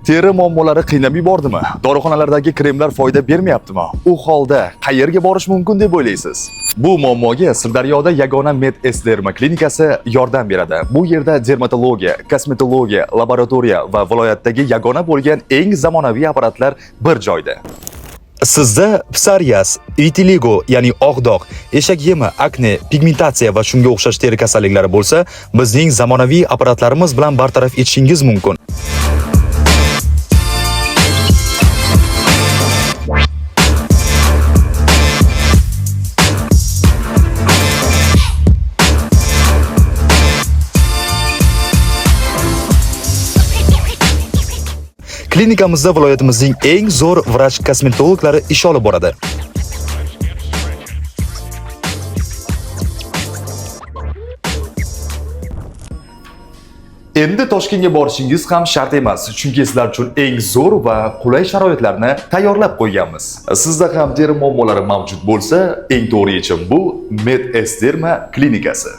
Teri muammolari qiynab yubordimi? Dorixonalardagi kremlar foyda bermayaptimi? U holda qayerga borish mumkin deb o'ylaysiz? Bu muammoga Sirdaryoda yagona Med-Esderma klinikasi yordam beradi. Bu yerda dermatologiya, kosmetologiya, laboratoriya va viloyatdagi yagona bo'lgan eng zamonaviy apparatlar bir joyda. Sizda psoriaz, vitiligo, ya'ni oq dog', eshak yemi, akne, pigmentatsiya va shunga o'xshash teri kasalliklari bo'lsa, bizning zamonaviy apparatlarimiz bilan bartaraf etishingiz mumkin. Klinikamizda viloyatimizning eng zo'r vrach kosmetologlari ish olib boradi. Endi Toshkentga borishingiz ham shart emas, chunki sizlar uchun eng zo'r va qulay sharoitlarni tayyorlab qo'yganmiz. Sizda ham teri muammolari mavjud bo'lsa, eng to'g'ri yechim bu Med-Esderma klinikasi.